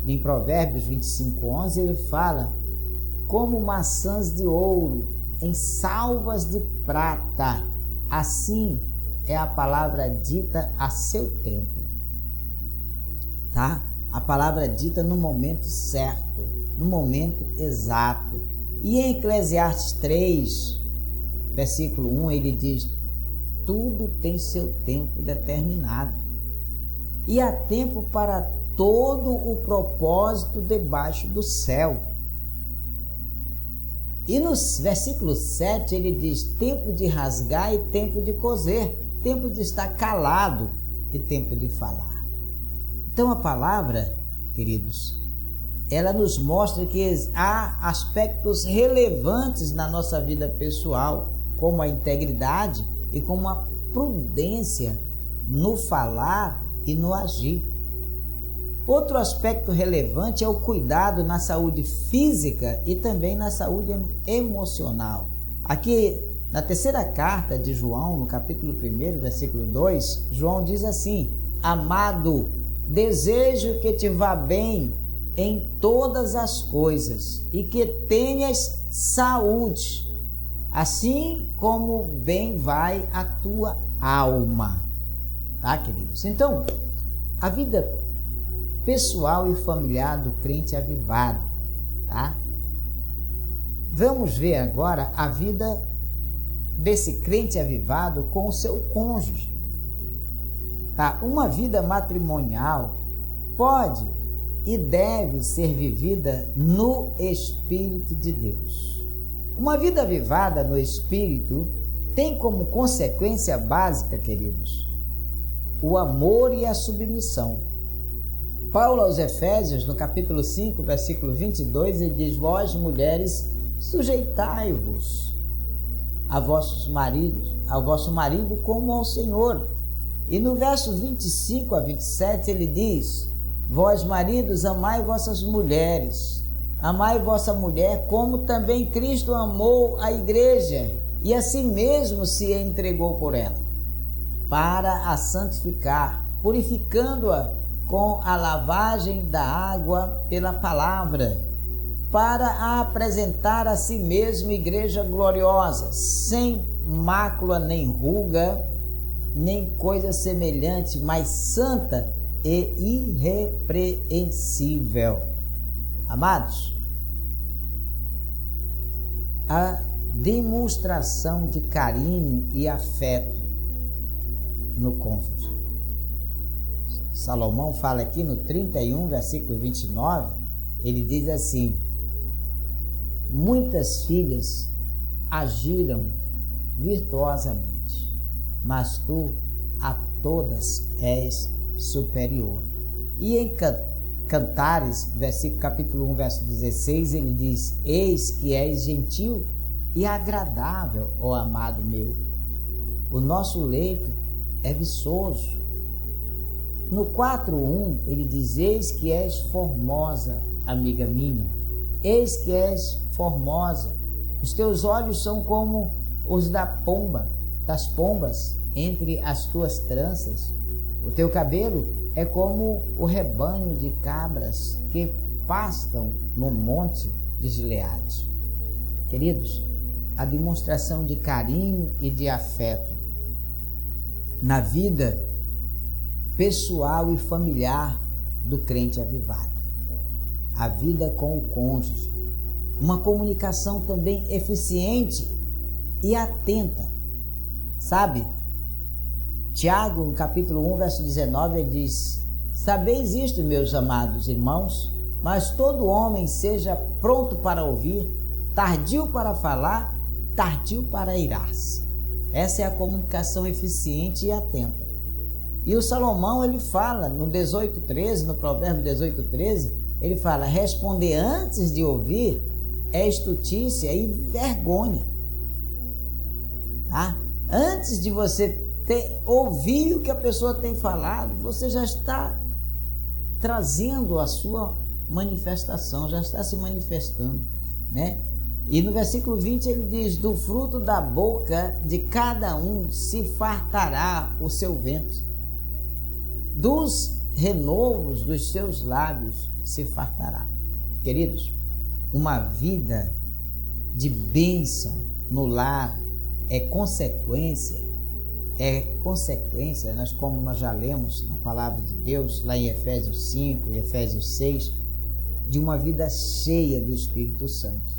em Provérbios 25:11, ele fala: como maçãs de ouro em salvas de prata, assim é a palavra dita a seu tempo, tá? A palavra dita no momento certo, no momento exato. E em Eclesiastes 3, versículo 1, ele diz: tudo tem seu tempo determinado, e há tempo para todo o propósito debaixo do céu. E no versículo 7 ele diz: tempo de rasgar e tempo de coser, tempo de estar calado e tempo de falar. Então a palavra, queridos, ela nos mostra que há aspectos relevantes na nossa vida pessoal, como a integridade e como a prudência no falar e no agir. Outro aspecto relevante é o cuidado na saúde física e também na saúde emocional. Aqui na terceira carta de João, no capítulo 1, versículo 2, João diz assim: amado, desejo que te vá bem em todas as coisas e que tenhas saúde, assim como bem vai a tua alma. Tá, queridos? Então, a vida pessoal e familiar do crente avivado, tá? Vamos ver agora a vida desse crente avivado com o seu cônjuge, tá? Uma vida matrimonial pode e deve ser vivida no Espírito de Deus. Uma vida avivada no Espírito tem como consequência básica, queridos, o amor e a submissão. Paulo aos Efésios, no capítulo 5, versículo 22, ele diz: vós, mulheres, sujeitai-vos a vossos maridos, ao vosso marido como ao Senhor. E no verso 25 a 27 ele diz: vós, maridos, amai vossas mulheres, amai vossa mulher, como também Cristo amou a igreja, e a si mesmo se entregou por ela, para a santificar, purificando-a com a lavagem da água pela palavra, para a apresentar a si mesmo igreja gloriosa, sem mácula nem ruga, nem coisa semelhante, mas santa e irrepreensível. Amados, a demonstração de carinho e afeto no cônjuge. Salomão fala aqui no 31, versículo 29, ele diz assim: muitas filhas agiram virtuosamente, mas tu a todas és superior. E em Cantares, capítulo 1, verso 16, ele diz: eis que és gentil e agradável, ó amado meu, o nosso leito é viçoso. No 4:1 ele diz: eis que és formosa, amiga minha, eis que és formosa, os teus olhos são como os das pombas entre as tuas tranças, o teu cabelo é como o rebanho de cabras que pastam no monte de Gileade. Queridos, a demonstração de carinho e de afeto na vida pessoal e familiar do crente avivado. A vida com o cônjuge. Uma comunicação também eficiente e atenta. Sabe? Tiago, no capítulo 1, verso 19, ele diz: sabeis isto, meus amados irmãos, mas todo homem seja pronto para ouvir, tardio para falar, tardio para irar-se. Essa é a comunicação eficiente e atenta. E o Salomão, ele fala no 18:13, no provérbio 18:13, ele fala: responder antes de ouvir é estutícia e vergonha. Tá? Antes de você ouvir o que a pessoa tem falado, você já está trazendo a sua manifestação, já está se manifestando, né? E no versículo 20 ele diz: do fruto da boca de cada um se fartará o seu ventre, dos renovos dos seus lábios se fartará. Queridos, uma vida de bênção no lar é consequência, como nós já lemos na palavra de Deus, lá em Efésios 5 e Efésios 6, de uma vida cheia do Espírito Santo.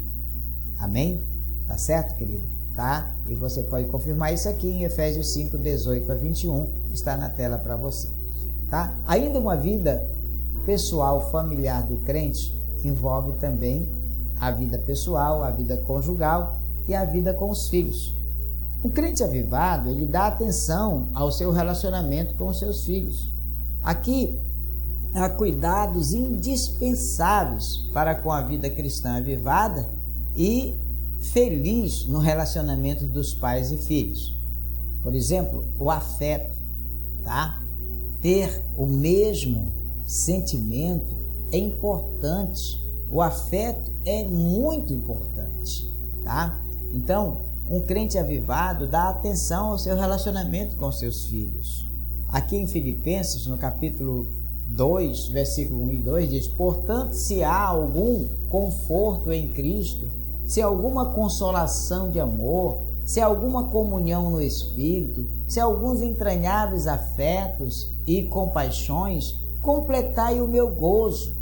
Amém? Tá certo, querido? Tá? E você pode confirmar isso aqui em Efésios 5, 18 a 21, está na tela para você. Tá? Ainda uma vida pessoal, familiar do crente envolve também a vida pessoal, a vida conjugal e a vida com os filhos. O crente avivado, ele dá atenção ao seu relacionamento com os seus filhos. Aqui há cuidados indispensáveis para com a vida cristã avivada e feliz no relacionamento dos pais e filhos. Por exemplo, o afeto, tá? Ter o mesmo sentimento é importante. O afeto é muito importante, tá? Então, um crente avivado dá atenção ao seu relacionamento com seus filhos. Aqui em Filipenses, no capítulo 2, versículo 1 e 2, diz: portanto, se há algum conforto em Cristo, se há alguma consolação de amor, se há alguma comunhão no Espírito, se há alguns entranháveis afetos e compaixões, completai o meu gozo,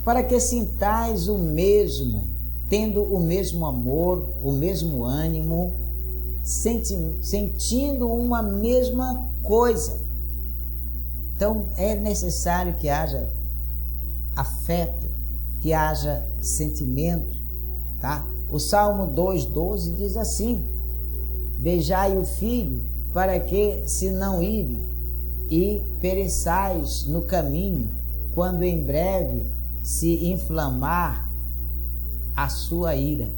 para que sintais o mesmo, tendo o mesmo amor, o mesmo ânimo, sentindo uma mesma coisa. Então é necessário que haja afeto, que haja sentimento, tá? O Salmo 2:12 diz assim: beijai o filho, para que se não ire, e pereçais no caminho, quando em breve se inflamar a sua ira.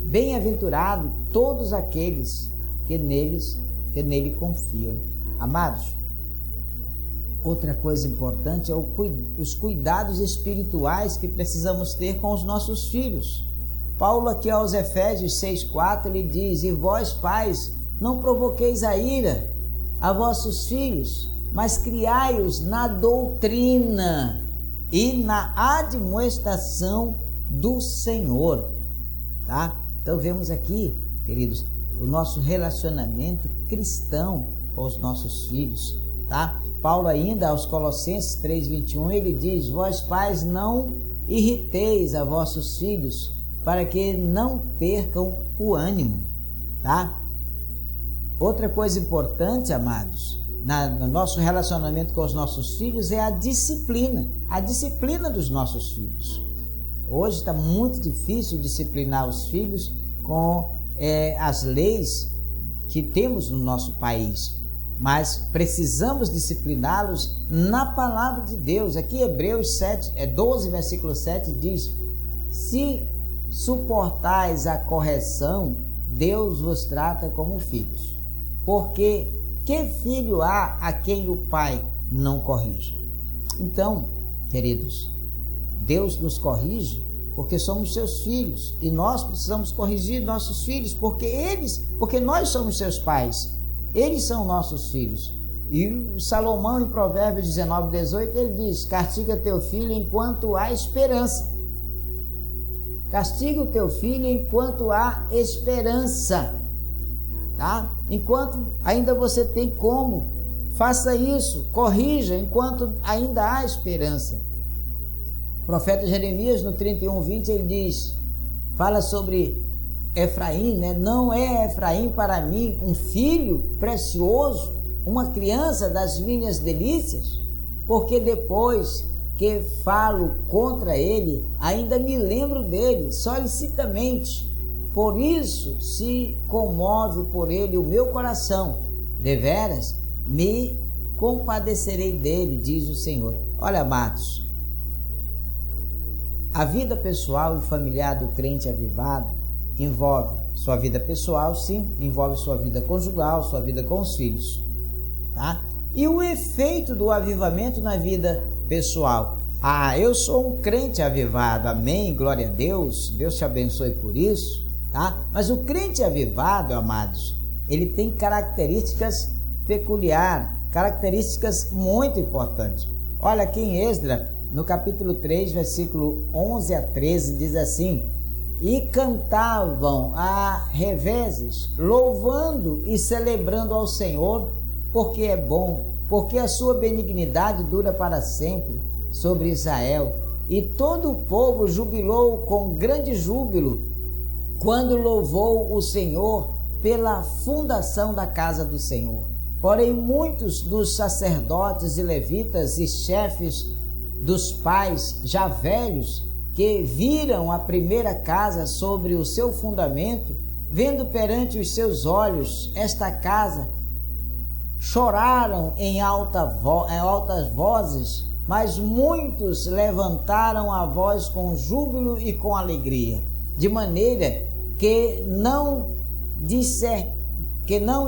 Bem-aventurado todos aqueles que nele confiam. Amados, outra coisa importante é os cuidados espirituais que precisamos ter com os nossos filhos. Paulo aqui aos Efésios 6:4, ele diz: e vós, pais, não provoqueis a ira a vossos filhos, mas criai-os na doutrina e na admoestação do Senhor. Tá? Então vemos aqui, queridos, o nosso relacionamento cristão com os nossos filhos. Tá? Paulo ainda aos Colossenses 3:21, ele diz: vós, pais, não irriteis a vossos filhos, para que não percam o ânimo. Tá? Outra coisa importante, amados, no nosso relacionamento com os nossos filhos é a disciplina dos nossos filhos. Hoje está muito difícil disciplinar os filhos com as leis que temos no nosso país, mas precisamos discipliná-los na palavra de Deus. Aqui Hebreus 12, versículo 7 diz: se suportais a correção, Deus vos trata como filhos. Porque que filho há a quem o pai não corrija? Então, queridos, Deus nos corrige porque somos seus filhos, e nós precisamos corrigir nossos filhos porque nós somos seus pais. Eles são nossos filhos. E o Salomão, em Provérbios 19:18, ele diz: castiga teu filho enquanto há esperança. Castiga o teu filho enquanto há esperança. Tá? Enquanto ainda você tem como, faça isso, corrija enquanto ainda há esperança. O profeta Jeremias, no 31:20, ele diz, fala sobre Efraim, né? Não é Efraim para mim um filho precioso, uma criança das minhas delícias? Porque depois que falo contra ele, ainda me lembro dele, solicitamente. Por isso se comove por ele o meu coração. Deveras me compadecerei dele, diz o Senhor. Olha, amados, a vida pessoal e familiar do crente avivado envolve sua vida pessoal, sim, envolve sua vida conjugal, sua vida com os filhos, tá? E o efeito do avivamento na vida pessoal. Eu sou um crente avivado, amém, glória a Deus, Deus te abençoe por isso, tá? Mas o crente avivado, amados, ele tem características peculiares, características muito importantes. Olha aqui em Esdras, no capítulo 3, versículo 11 a 13, diz assim: e cantavam a revezes, louvando e celebrando ao Senhor, porque é bom, porque a sua benignidade dura para sempre sobre Israel. E todo o povo jubilou com grande júbilo, quando louvou o Senhor pela fundação da casa do Senhor. Porém, muitos dos sacerdotes e levitas e chefes dos pais, já velhos, que viram a primeira casa sobre o seu fundamento, vendo perante os seus olhos esta casa, choraram em altas vozes, mas muitos levantaram a voz com júbilo e com alegria, de maneira que não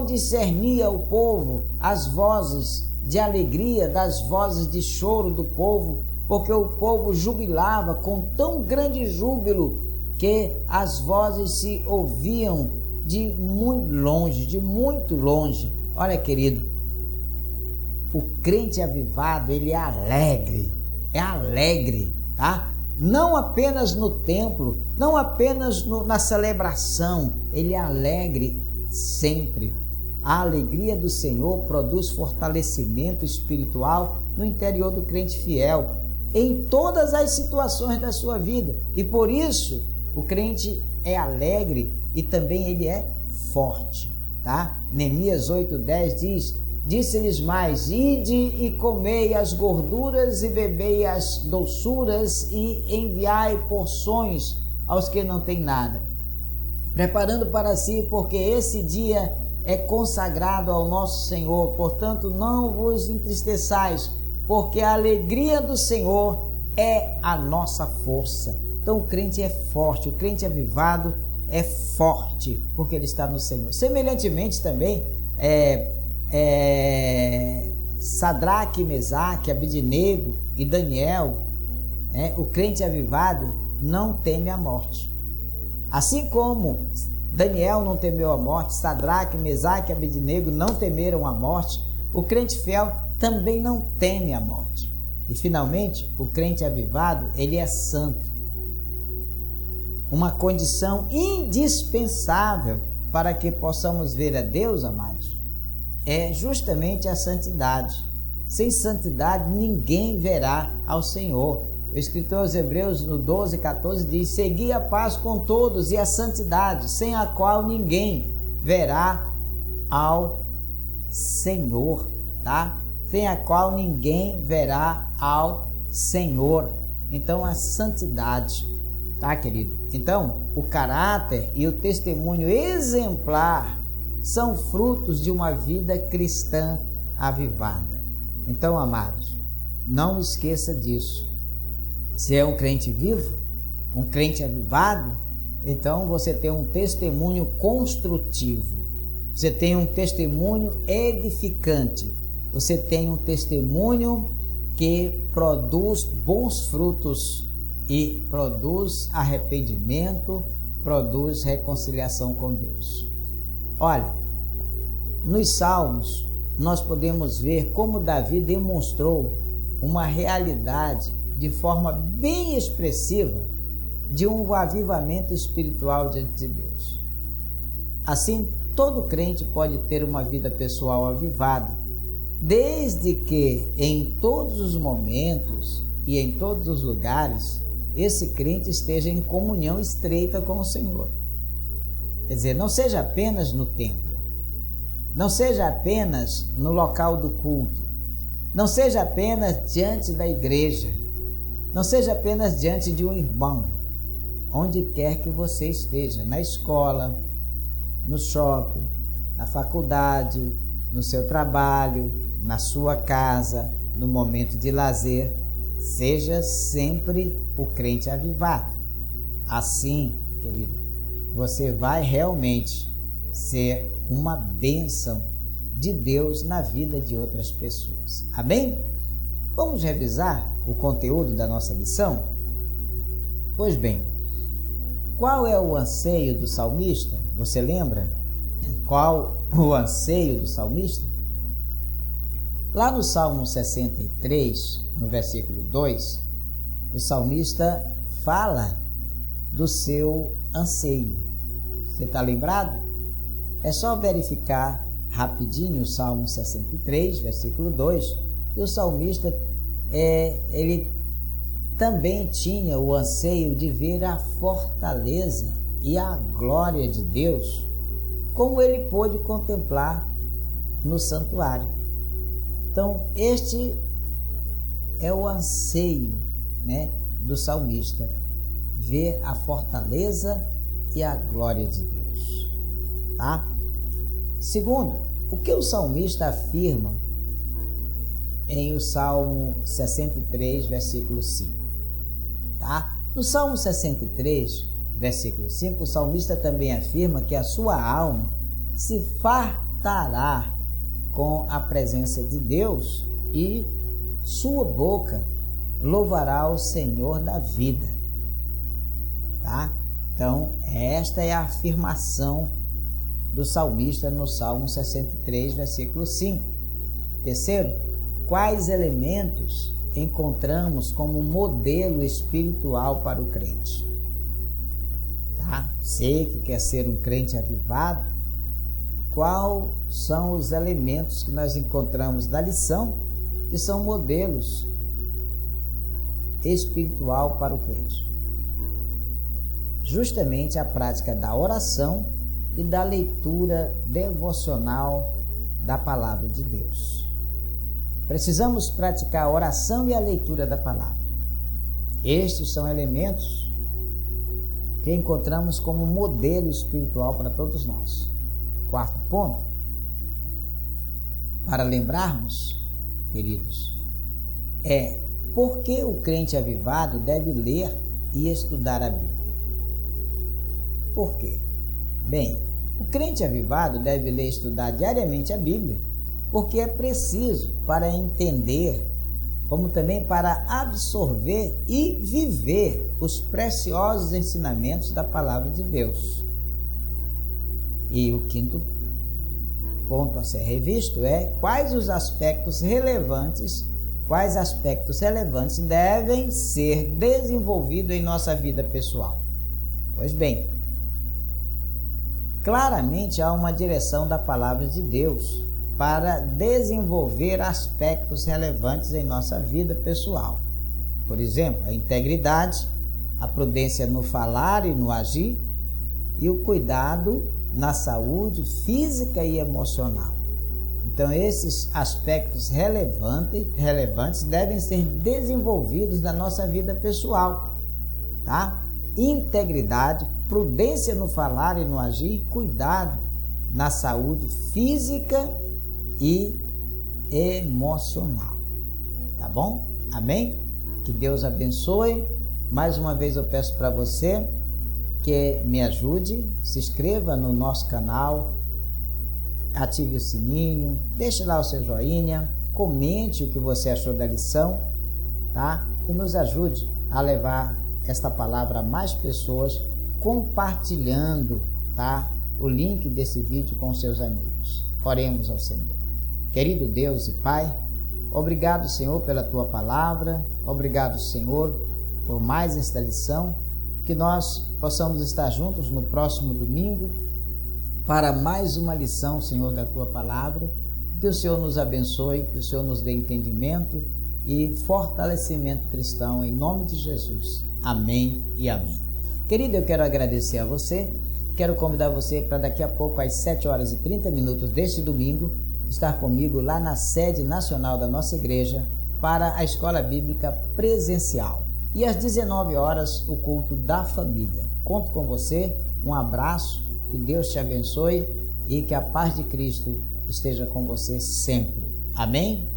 discernia o povo as vozes de alegria das vozes de choro do povo, porque o povo jubilava com tão grande júbilo que as vozes se ouviam de muito longe. Olha, querido, o crente avivado, ele é alegre, tá? Não apenas no templo, não apenas na celebração, ele é alegre sempre. A alegria do Senhor produz fortalecimento espiritual no interior do crente fiel, em todas as situações da sua vida. E por isso, o crente é alegre e também ele é forte, tá? Neemias 8:10 diz: disse-lhes mais: ide e comei as gorduras e bebei as doçuras e enviai porções aos que não têm nada, preparando para si, porque esse dia é consagrado ao nosso Senhor. Portanto, não vos entristeçais, porque a alegria do Senhor é a nossa força. Então o crente é forte, o crente avivado é forte, porque ele está no Senhor. Semelhantemente também, Sadraque, Mesaque, Abednego e Daniel, o crente avivado não teme a morte. Assim como Daniel não temeu a morte, Sadraque, Mesaque e Abednego não temeram a morte, o crente fiel também não teme a morte. E finalmente, o crente avivado, ele é santo. Uma condição indispensável para que possamos ver a Deus, amados, é justamente a santidade. Sem santidade, ninguém verá ao Senhor. O escritor aos Hebreus, no 12:14, diz: segui a paz com todos e a santidade, sem a qual ninguém verá ao Senhor, tá? Sem a qual ninguém verá ao Senhor. Então, a santidade, tá, querido? Então, o caráter e o testemunho exemplar são frutos de uma vida cristã avivada. Então, amados, não esqueça disso. Se é um crente vivo, um crente avivado, então você tem um testemunho construtivo, você tem um testemunho edificante, você tem um testemunho que produz bons frutos e produz arrependimento, produz reconciliação com Deus. Olha, nos Salmos nós podemos ver como Davi demonstrou uma realidade de forma bem expressiva de um avivamento espiritual diante de Deus. Assim, todo crente pode ter uma vida pessoal avivada, desde que em todos os momentos e em todos os lugares esse crente esteja em comunhão estreita com o Senhor. Quer dizer, não seja apenas no templo, não seja apenas no local do culto, não seja apenas diante da igreja, não seja apenas diante de um irmão, onde quer que você esteja, na escola, no shopping, na faculdade, no seu trabalho, na sua casa, no momento de lazer, seja sempre o crente avivado. Assim, querido, você vai realmente ser uma bênção de Deus na vida de outras pessoas. Amém? Vamos revisar o conteúdo da nossa lição? Pois bem, qual é o anseio do salmista? Você lembra? Qual o anseio do salmista? Lá no Salmo 63, no versículo 2, o salmista fala do seu anseio. Você está lembrado? É só verificar rapidinho o Salmo 63, versículo 2, que o salmista ele também tinha o anseio de ver a fortaleza e a glória de Deus, como ele pôde contemplar no santuário. Então, este é o anseio, do salmista, ver a fortaleza e a glória de Deus. Tá? Segundo, o que o salmista afirma em o Salmo 63, versículo 5. Tá? No Salmo 63, versículo 5, o salmista também afirma que a sua alma se fartará com a presença de Deus e sua boca louvará o Senhor da vida. Tá? Então, esta é a afirmação do salmista no Salmo 63, versículo 5. Terceiro, quais elementos encontramos como modelo espiritual para o crente? Tá? Você que quer ser um crente avivado, quais são os elementos que nós encontramos da lição que são modelos espiritual para o crente? Justamente a prática da oração e da leitura devocional da palavra de Deus. Precisamos praticar a oração e a leitura da palavra. Estes são elementos que encontramos como modelo espiritual para todos nós. Quarto ponto, para lembrarmos, queridos, é por que o crente avivado deve ler e estudar a Bíblia. Por quê? Bem, o crente avivado deve ler e estudar diariamente a Bíblia, porque é preciso para entender, como também para absorver e viver os preciosos ensinamentos da palavra de Deus. E o quinto ponto a ser revisto é quais aspectos relevantes devem ser desenvolvidos em nossa vida pessoal. Pois bem, claramente há uma direção da palavra de Deus para desenvolver aspectos relevantes em nossa vida pessoal. Por exemplo, a integridade, a prudência no falar e no agir e o cuidado na saúde física e emocional. Então, esses aspectos relevantes devem ser desenvolvidos na nossa vida pessoal, tá? Integridade, prudência no falar e no agir e cuidado na saúde física e emocional. Tá bom? Amém? Que Deus abençoe. Mais uma vez eu peço para você que me ajude, se inscreva no nosso canal, ative o sininho, deixe lá o seu joinha, comente o que você achou da lição, tá? E nos ajude a levar esta palavra a mais pessoas, compartilhando, tá? O link desse vídeo com seus amigos. Oremos ao Senhor. Querido Deus e Pai, obrigado, Senhor, pela Tua palavra, obrigado, Senhor, por mais esta lição, que nós possamos estar juntos no próximo domingo, para mais uma lição, Senhor, da Tua Palavra. Que o Senhor nos abençoe, que o Senhor nos dê entendimento e fortalecimento cristão, em nome de Jesus. Amém e amém. Querido, eu quero agradecer a você, quero convidar você para daqui a pouco, às 7h30 deste domingo, estar comigo lá na sede nacional da nossa igreja para a escola bíblica presencial. E às 19 horas, o culto da família. Conto com você, um abraço, que Deus te abençoe e que a paz de Cristo esteja com você sempre. Amém?